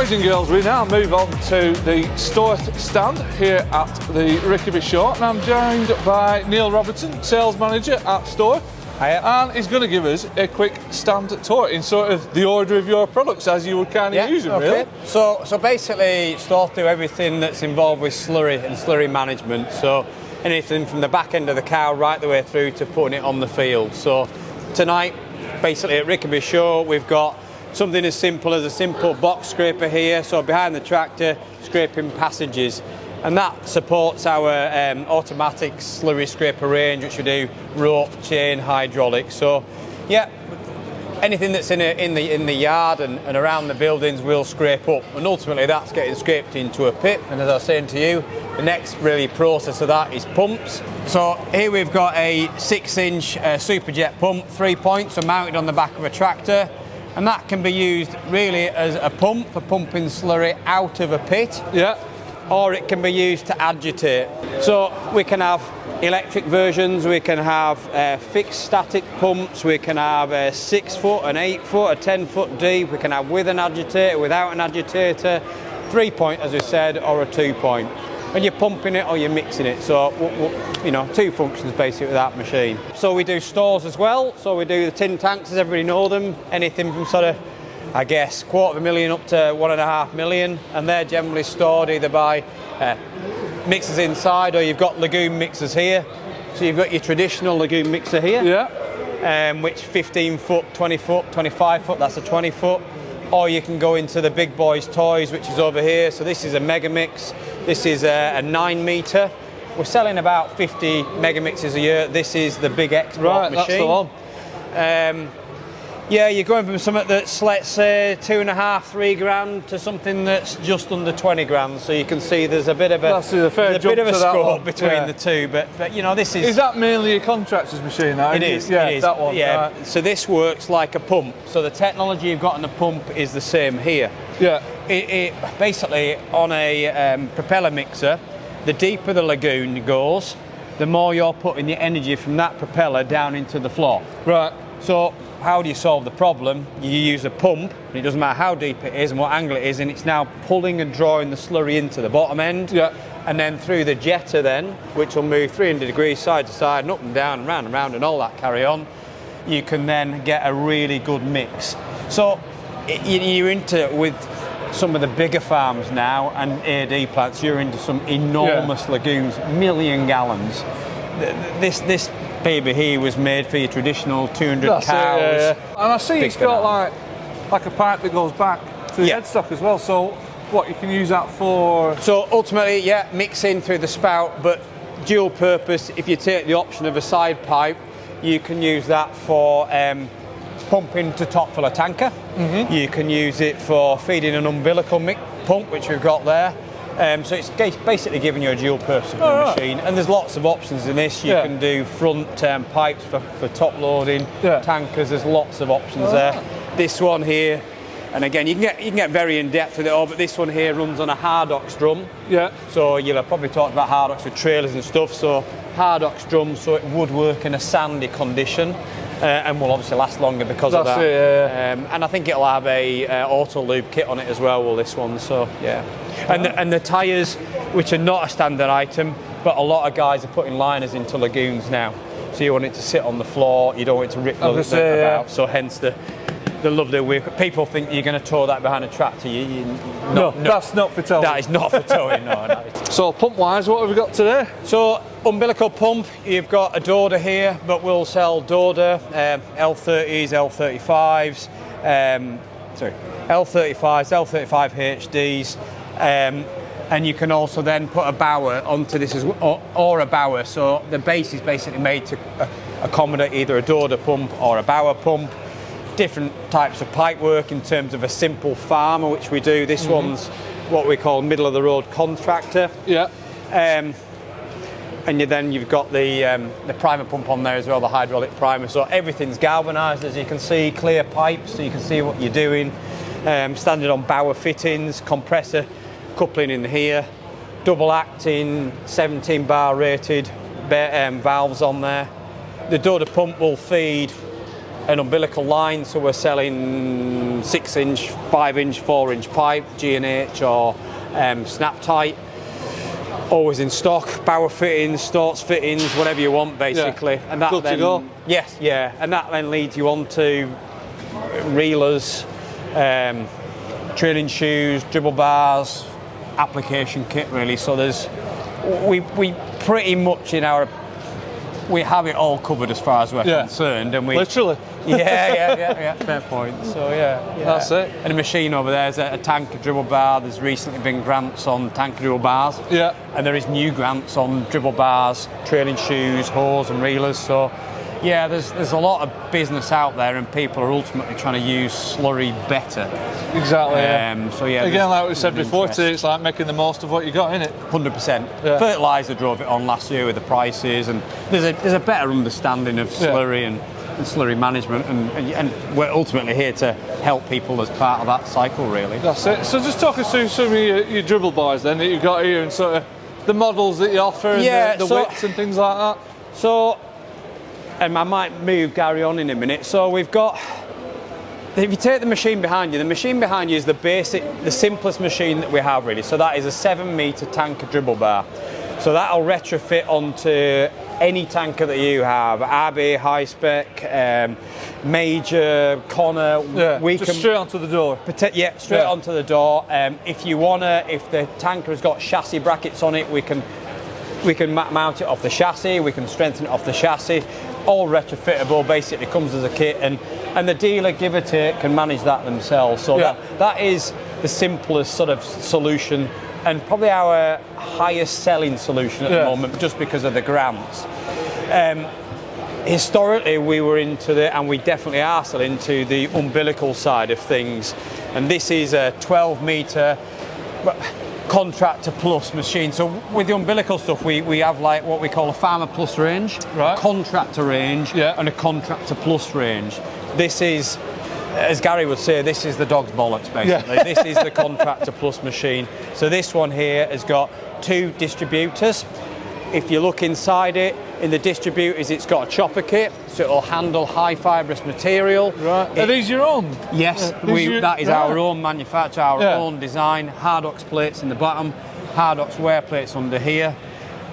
Boys and girls, we now move on to the Storth stand here at the Rickerby show, and I'm joined by Neil Robertson, sales manager at Storth. Hiya. And he's going to give us a quick stand tour in sort of the order of your products as you would kind of use them, okay. really. So basically, Storth do everything that's involved with slurry and slurry management. So anything from the back end of the cow right the way through to putting it on the field. So tonight, basically at Rickerby show, we've got something as simple as a simple box scraper here. So behind the tractor, scraping passages. And that supports our automatic slurry scraper range, which we do rope, chain, hydraulic. So, yeah, anything that's in the yard and around the buildings will scrape up, and ultimately that's getting scraped into a pit. And as I was saying to you, the next really process of that is pumps. So here we've got a 6-inch superjet pump, 3 points, so mounted on the back of a tractor, and that can be used really as a pump for pumping slurry out of a pit. Yeah. Or it can be used to agitate. So we can have electric versions, we can have fixed static pumps, we can have a 6 foot, an 8 foot, a 10 foot deep, we can have with an agitator, without an agitator, 3 point as we said, or a 2 point. And you're pumping it or you're mixing it, so you know, 2 functions basically with that machine. So we do stores as well, so we do the tin tanks as everybody know them, anything from sort of, I guess, $250,000 up to $1.5 million, and they're generally stored either by mixers inside, or you've got lagoon mixers here. So you've got your traditional lagoon mixer here, which 15 foot, 20 foot, 25 foot, that's a 20 foot. Or you can go into the big boys toys, which is over here. So this is a mega mix. This is a 9 meter. We're selling about 50 mega mixes a year. This is the big export machine. That's the one. Yeah, you're going from something that's, let's say, 2.5, 3 grand to something that's just under 20 grand. So you can see there's a bit of a scope between the two. But you know, this is. Is that mainly a contractor's machine? Now? It is. Yeah, it is. that one. Yeah. Right. So this works like a pump. So the technology you've got in the pump is the same here. Yeah. It basically on a propeller mixer, the deeper the lagoon goes, the more you're putting your energy from that propeller down into the floor. Right. So how do you solve the problem? You use a pump, and it doesn't matter how deep it is and what angle it is, and it's now pulling and drawing the slurry into the bottom end. Yeah. And then through the jetter then, which will move 300 degrees side to side and up and down and round and round and all that carry on, you can then get a really good mix. So you're into, with some of the bigger farms now and AD plants, you're into some enormous lagoons, million gallons. This baby here was made for your traditional 200 cows. And I see it's got like a pipe that goes back to the headstock as well. So what, you can use that for? So ultimately, yeah, mixing through the spout, but dual purpose. If you take the option of a side pipe, you can use that for pumping to top fill a tanker. Mm-hmm. You can use it for feeding an umbilical pump, which we've got there. So it's basically giving you a dual purpose machine, and there's lots of options in this. You can do front pipes for top loading, tankers. There's lots of options there. This one here, and again you can get very in depth with it all, but this one here runs on a Hardox drum. Yeah. So you'll have probably talked about Hardox with trailers and stuff. So Hardox drum, so it would work in a sandy condition. And will obviously last longer because of that. And I think it'll have a auto lube kit on it as well. Will this one? So yeah. And the tyres, which are not a standard item, but a lot of guys are putting liners into lagoons now. So you want it to sit on the floor. You don't want it to rip about. So hence the lovely way. People think you're going to tow that behind a tractor. No, that's not for towing. That is not for towing. No. So pump-wise, what have we got today? So umbilical pump, you've got a Doda here, but we'll sell Doda, L30s, L35s, L35s, L35 HDs, and you can also then put a bower onto this or a bower. So the base is basically made to accommodate either a Doda pump or a bower pump. Different types of pipe work in terms of a simple farmer, which we do. This one's what we call middle of the road contractor. Yeah. And you've got the primer pump on there as well, the hydraulic primer. So everything's galvanised, as you can see, clear pipes, so you can see what you're doing. Standard on bower fittings, compressor coupling in here, double acting, 17 bar rated valves on there. The Doda pump will feed an umbilical line, so we're selling 6-inch, 5-inch, 4-inch pipe, G&H or snap tight. Always in stock, Bauer fittings, Storth fittings, whatever you want, basically. Yeah. And that Good then, to go. Yes, yeah, and that then leads you on to reelers, trailing shoes, dribble bars, application kit, really. So we pretty much we have it all covered as far as we're concerned, and we literally. yeah, fair point. So yeah, that's it. And the machine over there is a tanker dribble bar. There's recently been grants on tanker dribble bars. Yeah. And there is new grants on dribble bars, trailing shoes, hose and reelers. So yeah, there's a lot of business out there, and people are ultimately trying to use slurry better. Exactly. So yeah. Again, like we said before, today, it's like making the most of what you got in it. 100%. Yeah. Fertiliser drove it on last year with the prices, and there's a better understanding of slurry and slurry management, and we're ultimately here to help people as part of that cycle, really. That's it. So just talk us through some of your dribble bars then that you've got here, and sort of the models that you offer, and the widths and things like that. So, and I might move Gary on in a minute. So we've got, if you take the machine behind you is the simplest machine that we have, really. So that is a 7-metre tanker dribble bar. So that'll retrofit onto any tanker that you have, Abbey, high spec, Major, Connor. Yeah, just straight onto the door. Straight onto the door. If the tanker has got chassis brackets on it, we can mount it off the chassis, we can strengthen it off the chassis. All retrofittable, basically comes as a kit, and the dealer, give or take, can manage that themselves. So that is the simplest sort of solution, and probably our highest selling solution at the moment, just because of the grants. Historically, we were and we definitely are still into the umbilical side of things, and this is a 12-metre contractor plus machine. So with the umbilical stuff, we have like what we call a farmer plus range, a contractor range, and a contractor plus range. This is, as Gary would say, this is the dog's bollocks, basically. This is the contractor plus machine. So this one here has got 2 distributors. If you look inside it, in the distributors, it's got a chopper kit, so it'll handle high fibrous material. Right. Are these your own? Yes, that is our own manufacture, our own design. Hardox plates in the bottom, Hardox wear plates under here.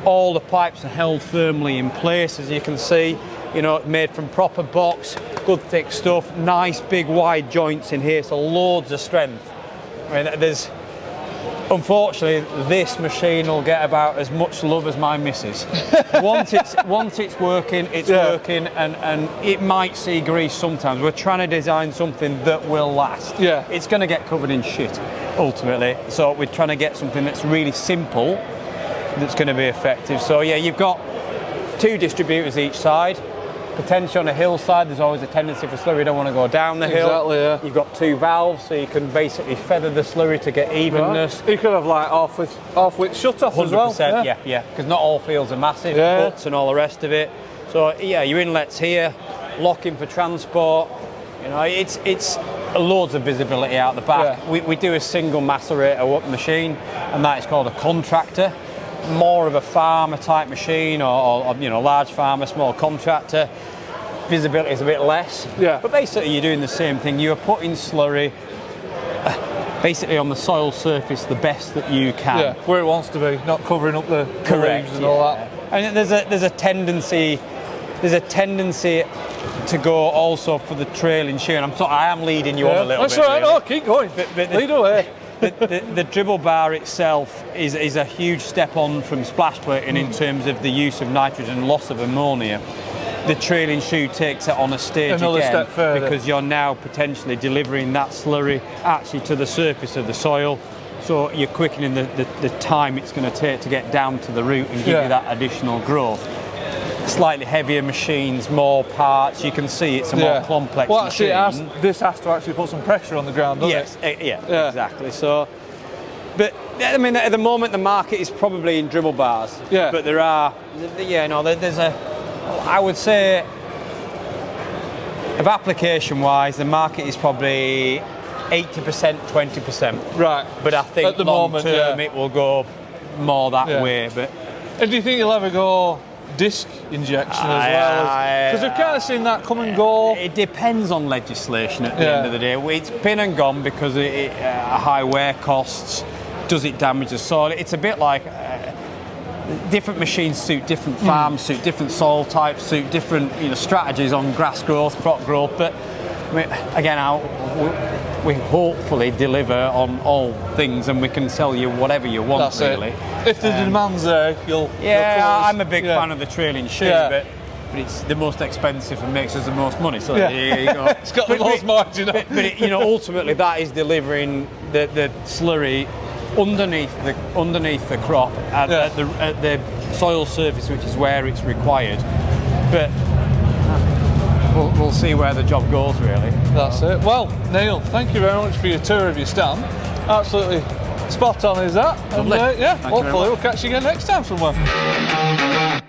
All the pipes are held firmly in place, as you can see. You know, made from proper box, good thick stuff, nice big wide joints in here, so loads of strength. I mean, unfortunately, this machine will get about as much love as my missus. Once it's working, it's working, and it might see grease sometimes. We're trying to design something that will last. Yeah. It's going to get covered in shit, ultimately. So we're trying to get something that's really simple, that's going to be effective. So yeah, you've got 2 distributors each side. Potentially on a hillside, there's always a tendency for slurry, you don't want to go down the hill. Exactly, yeah. You've got 2 valves, so you can basically feather the slurry to get evenness. Right. You could have like off-width shut-off as well. 100%, yeah, because not all fields are massive, butts and all the rest of it. So yeah, your inlet's here, locking for transport. You know, it's loads of visibility out the back. Yeah. We do a single macerator machine, and that is called a contractor. More of a farmer type machine, or large farmer, small contractor. Visibility is a bit less. Yeah. But basically, you're doing the same thing. You're putting slurry basically on the soil surface the best that you can. Yeah, where it wants to be, not covering up the leaves and all that. And there's a tendency to go also for the trailing shoe. And I am leading you on a little bit. That's all right. Really. Oh, keep going. Lead away. The dribble bar itself is a huge step on from splash plating in terms of the use of nitrogen, loss of ammonia. The trailing shoe takes it on a stage Another again, step further, because you're now potentially delivering that slurry actually to the surface of the soil. So you're quickening the time it's going to take to get down to the root and give you that additional growth. Slightly heavier machines, more parts. You can see it's a more complex machine. This has to actually put some pressure on the ground, doesn't it? Yeah, exactly. So, but I mean, at the moment the market is probably in dribble bars. Yeah. But there's I would say, of application-wise, the market is probably 80%, 20%. Right. But I think at the moment, it will go more that way. But and do you think you'll ever go disc injection as well? Because we've kind of seen that come and go. It depends on legislation at the end of the day. It's been and gone because high wear costs. Does it damage the soil? It's a bit like different machines suit different farms, suit different soil types, suit different strategies on grass growth, crop growth. But I mean, again, we hopefully deliver on all things, and we can sell you whatever you want. That's really. If the demand's there, you'll. I'm a big fan of the trailing shoe, but it's the most expensive and makes us the most money. So here you go. It's got the most margin. But ultimately, that is delivering the slurry underneath the crop at the soil surface, which is where it's required. But we'll see where the job goes, really. That's it. Well, Neil, thank you very much for your tour of your stand. Absolutely spot on is that. Lovely. And hopefully we'll catch you again next time somewhere.